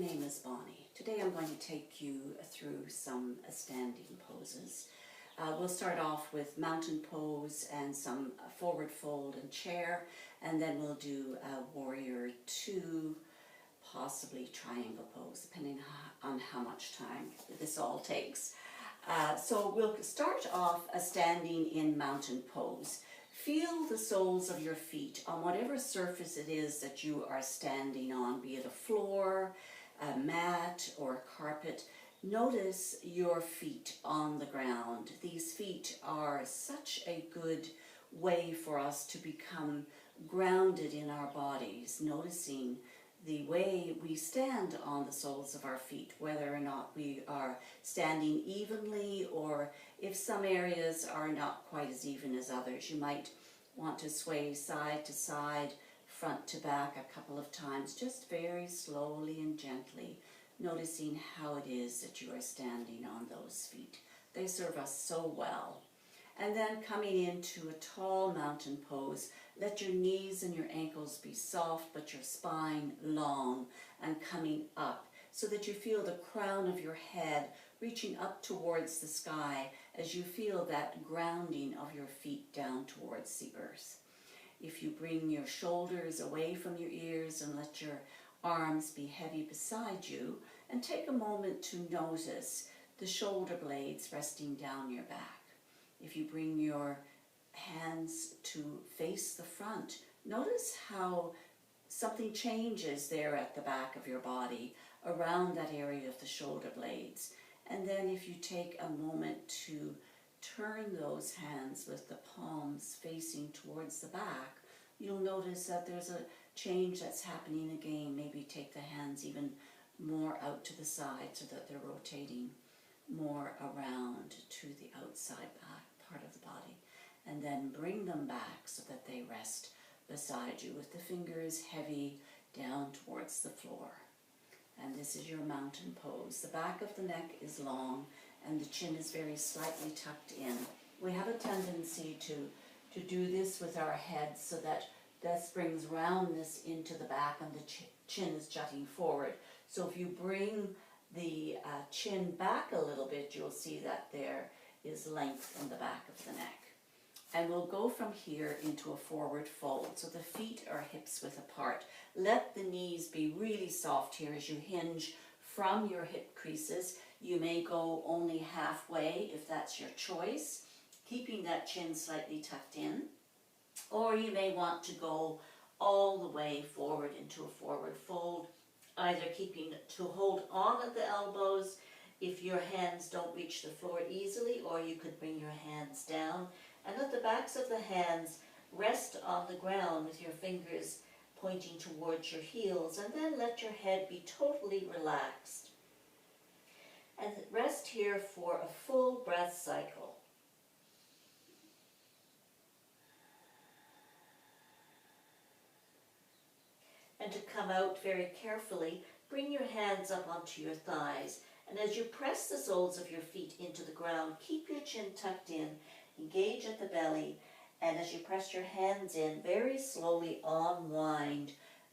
name is Bonnie. Today I'm going to take you through some standing poses. We'll start off with mountain pose and some forward fold and chair, and then we'll do a warrior two, possibly triangle pose, depending on how much time this all takes. So we'll start off standing in mountain pose. Feel the soles of your feet on whatever surface it is that you are standing on, be it a floor, a mat, or a carpet. Notice your feet on the ground. These feet are such a good way for us to become grounded in our bodies, noticing the way we stand on the soles of our feet, whether or not we are standing evenly, or if some areas are not quite as even as others. You might want to sway side to side, front to back a couple of times, just very slowly and gently, noticing how it is that you are standing on those feet. They serve us so well. And then coming into a tall mountain pose, let your knees and your ankles be soft, but your spine long and coming up, so that you feel the crown of your head reaching up towards the sky as you feel that grounding of your feet down towards the earth. If you bring your shoulders away from your ears and let your arms be heavy beside you, and take a moment to notice the shoulder blades resting down your back. If you bring your hands to face the front, notice how something changes there at the back of your body, around that area of the shoulder blades. And then if you take a moment to turn those hands with the palms facing towards the back, you'll notice that there's a change that's happening again. Maybe take the hands even more out to the side so that they're rotating more around to the outside back part of the body, and then bring them back so that they rest beside you with the fingers heavy down towards the floor. And this is your mountain pose. The back of the neck is long and the chin is very slightly tucked in. We have a tendency to do this with our heads so that this brings roundness into the back and the chin is jutting forward. So if you bring the chin back a little bit, you'll see that there is length in the back of the neck. And we'll go from here into a forward fold. So the feet are hips width apart. Let the knees be really soft here as you hinge from your hip creases. You may go only halfway if that's your choice, keeping that chin slightly tucked in. Or you may want to go all the way forward into a forward fold, either keeping to hold on at the elbows if your hands don't reach the floor easily, or you could bring your hands down and let the backs of the hands rest on the ground with your fingers pointing towards your heels, and then let your head be totally relaxed. And rest here for a full breath cycle. And to come out very carefully, bring your hands up onto your thighs. And as you press the soles of your feet into the ground, keep your chin tucked in, engage at the belly, and as you press your hands in, very slowly unwind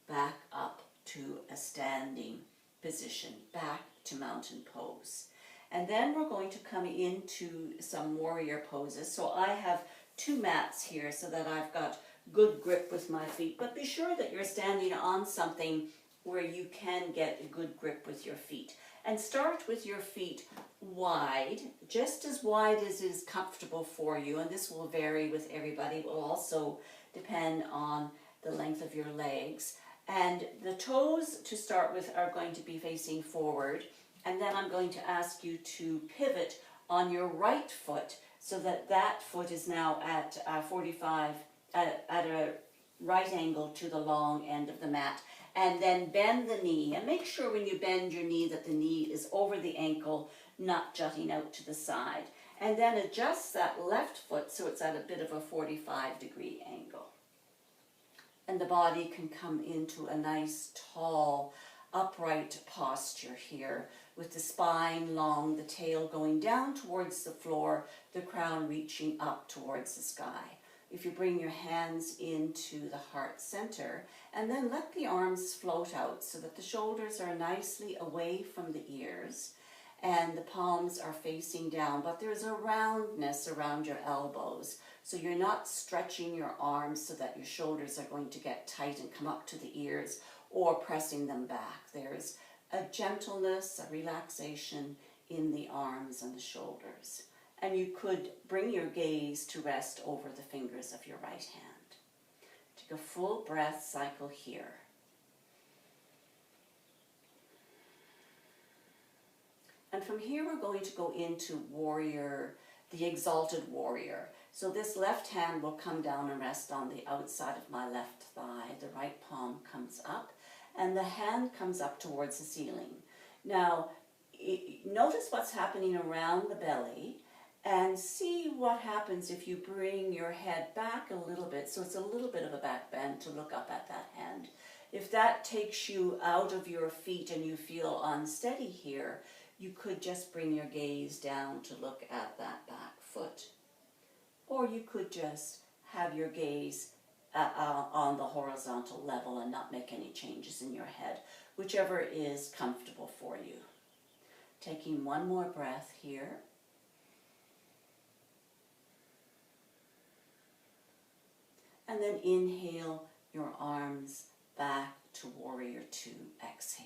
back up to a standing position, back to mountain pose. And then we're going to come into some warrior poses. So I have two mats here so that I've got good grip with my feet, but be sure that you're standing on something where you can get a good grip with your feet. And start with your feet wide, just as wide as is comfortable for you, and this will vary with everybody. It will also depend on the length of your legs. And the toes to start with are going to be facing forward, and then I'm going to ask you to pivot on your right foot so that that foot is now at 45, at a right angle to the long end of the mat. And then bend the knee, and make sure when you bend your knee that the knee is over the ankle, not jutting out to the side. And then adjust that left foot so it's at a bit of a 45-degree angle. And the body can come into a nice, tall, upright posture here, with the spine long, the tail going down towards the floor, the crown reaching up towards the sky. if you bring your hands into the heart center and then let the arms float out so that the shoulders are nicely away from the ears and the palms are facing down, but there's a roundness around your elbows. So you're not stretching your arms so that your shoulders are going to get tight and come up to the ears or pressing them back. There's a gentleness, a relaxation in the arms and the shoulders. And you could bring your gaze to rest over the fingers of your right hand. Take a full breath cycle here. And from here we're going to go into warrior, the exalted warrior. So this left hand will come down and rest on the outside of my left thigh. The right palm comes up and the hand comes up towards the ceiling. Now, notice what's happening around the belly and see what happens if you bring your head back a little bit. So it's a little bit of a back bend to look up at that hand. If that takes you out of your feet and you feel unsteady here, you could just bring your gaze down to look at that back foot. Or you could just have your gaze on the horizontal level and not make any changes in your head, whichever is comfortable for you. Taking one more breath here. And then inhale your arms back to warrior two, exhale.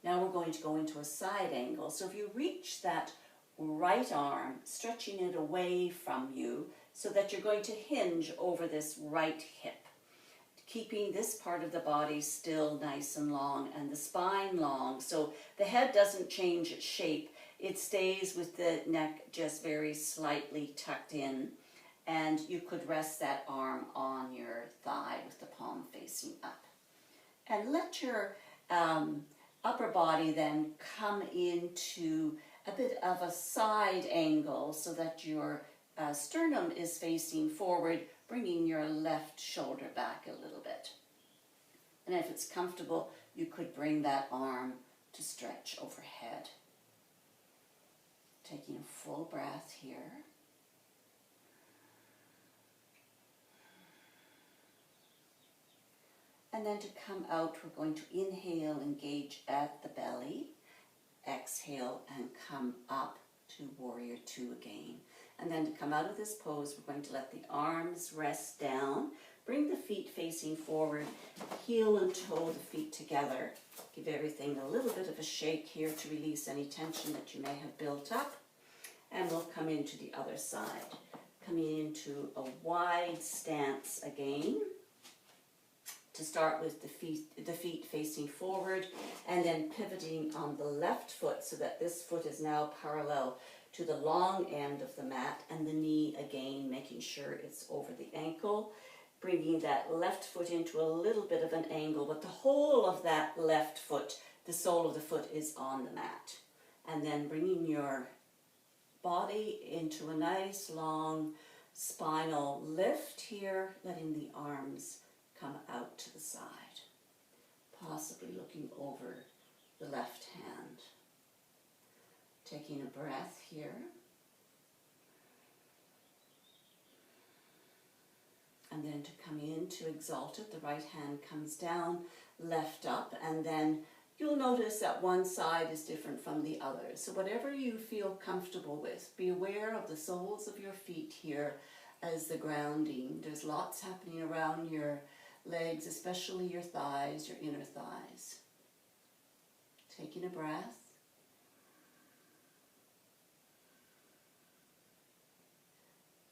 Now we're going to go into a side angle. So if you reach that right arm, stretching it away from you so that you're going to hinge over this right hip, keeping this part of the body still nice and long and the spine long. So the head doesn't change its shape. It stays with the neck just very slightly tucked in. And you could rest that arm on your thigh with the palm facing up. And let your upper body then come into a bit of a side angle so that your sternum is facing forward, bringing your left shoulder back a little bit. And if it's comfortable, you could bring that arm to stretch overhead. Taking a full breath here. And then to come out, we're going to inhale, engage at the belly. Exhale and come up to warrior two again. And then to come out of this pose, we're going to let the arms rest down. Bring the feet facing forward. Heel and toe the feet together. Give everything a little bit of a shake here to release any tension that you may have built up. And we'll come into the other side. Coming into a wide stance again. To start with the feet facing forward and then pivoting on the left foot so that this foot is now parallel to the long end of the mat and the knee again, making sure it's over the ankle, bringing that left foot into a little bit of an angle, but the whole of that left foot, the sole of the foot is on the mat. And then bringing your body into a nice long spinal lift here, letting the arms come out to the side, possibly looking over the left hand. Taking a breath here. And then to come into exalted, the right hand comes down, left up, and then you'll notice that one side is different from the other. So whatever you feel comfortable with, be aware of the soles of your feet here as the grounding. There's lots happening around your legs, especially your thighs, your inner thighs. Taking a breath.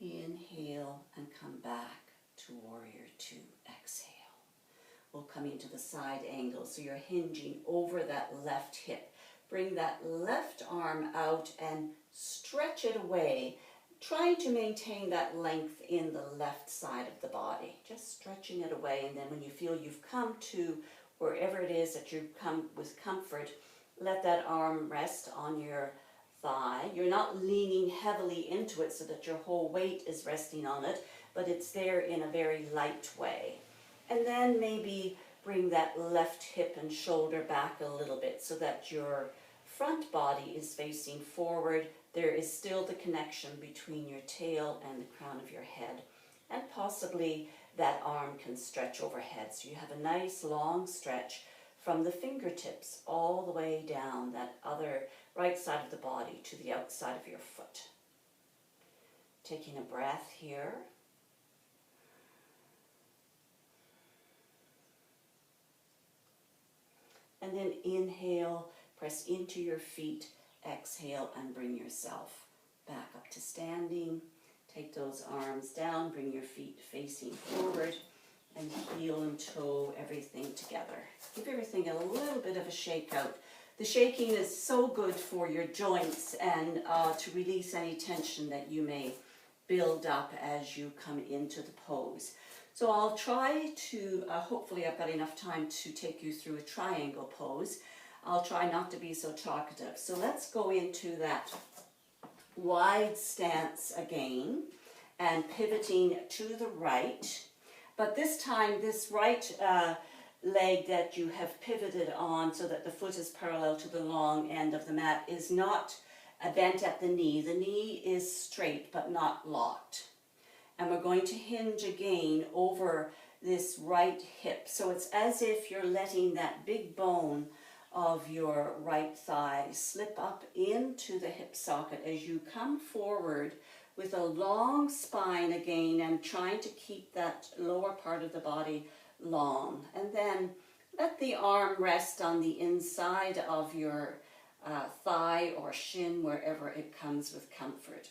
Inhale and come back to warrior two. Exhale. We'll come into the side angle, so you're hinging over that left hip. Bring that left arm out and stretch it away, trying to maintain that length in the left side of the body. Just stretching it away, and then when you feel you've come to wherever it is that you've come with comfort, let that arm rest on your thigh. You're not leaning heavily into it so that your whole weight is resting on it, but it's there in a very light way. And then maybe bring that left hip and shoulder back a little bit so that your front body is facing forward. There is still the connection between your tail and the crown of your head. And possibly that arm can stretch overhead. So you have a nice long stretch from the fingertips all the way down that other right side of the body to the outside of your foot. Taking a breath here. And then inhale, press into your feet, exhale, and bring yourself back up to standing. Take those arms down, bring your feet facing forward, and heel and toe everything together. Give everything a little bit of a shake out. The shaking is so good for your joints and to release any tension that you may build up as you come into the pose. So I'll try to, hopefully I've got enough time to take you through a triangle pose. I'll try not to be so talkative. So let's go into that wide stance again and pivoting to the right. But this time, this right leg that you have pivoted on so that the foot is parallel to the long end of the mat is not bent at the knee. The knee is straight but not locked. And we're going to hinge again over this right hip. So it's as if you're letting that big bone of your right thigh slip up into the hip socket as you come forward with a long spine again and trying to keep that lower part of the body long. And then let the arm rest on the inside of your thigh or shin, wherever it comes with comfort.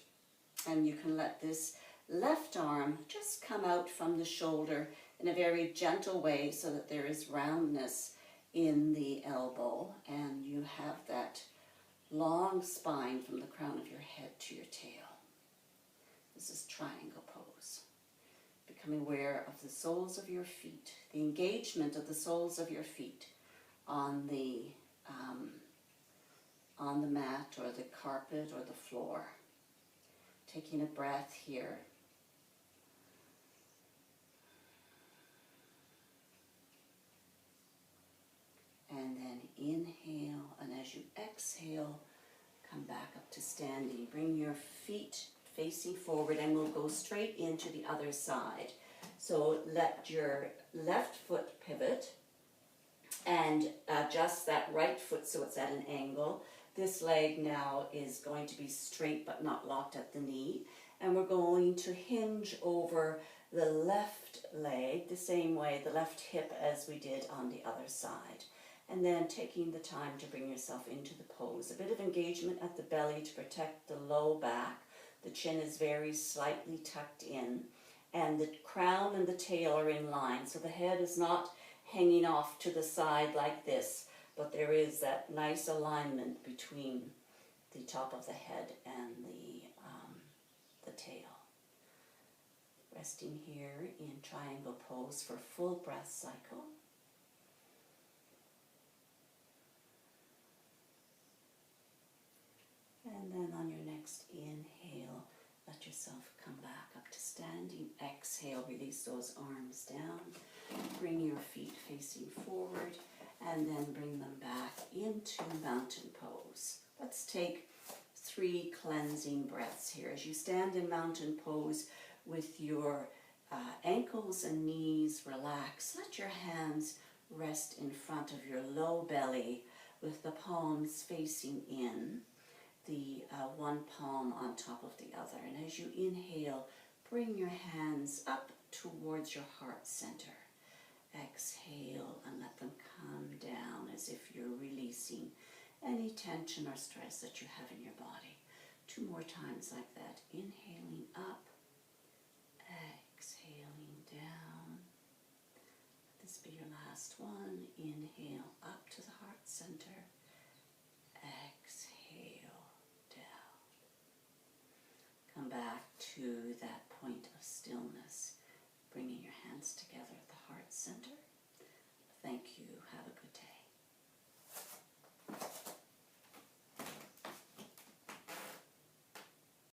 And you can let this left arm just come out from the shoulder in a very gentle way so that there is roundness in the elbow and you have that long spine from the crown of your head to your tail. This is triangle pose. Become aware of the soles of your feet, the engagement of the soles of your feet on the mat or the carpet or the floor. Taking a breath here. And then inhale, and as you exhale, come back up to standing. Bring your feet facing forward and we'll go straight into the other side. So let your left foot pivot and adjust that right foot so it's at an angle. This leg now is going to be straight but not locked at the knee. And we're going to hinge over the left leg the same way, the left hip, as we did on the other side. And then taking the time to bring yourself into the pose. A bit of engagement at the belly to protect the low back. The chin is very slightly tucked in. And the crown and the tail are in line. So the head is not hanging off to the side like this. But there is that nice alignment between the top of the head and the tail. Resting here in triangle pose for full breath cycle. And then on your next inhale, let yourself come back up to standing. Exhale, release those arms down. Bring your feet facing forward and then bring them back into mountain pose. Let's take 3 cleansing breaths here. As you stand in mountain pose with your ankles and knees relaxed, let your hands rest in front of your low belly with the palms facing in. The one palm on top of the other. And as you inhale, bring your hands up towards your heart center. Exhale and let them come down as if you're releasing any tension or stress that you have in your body. 2 more times like that. Inhaling up, exhaling down. Let this be your last one. Inhale up to the heart center. Exhale. Come back to that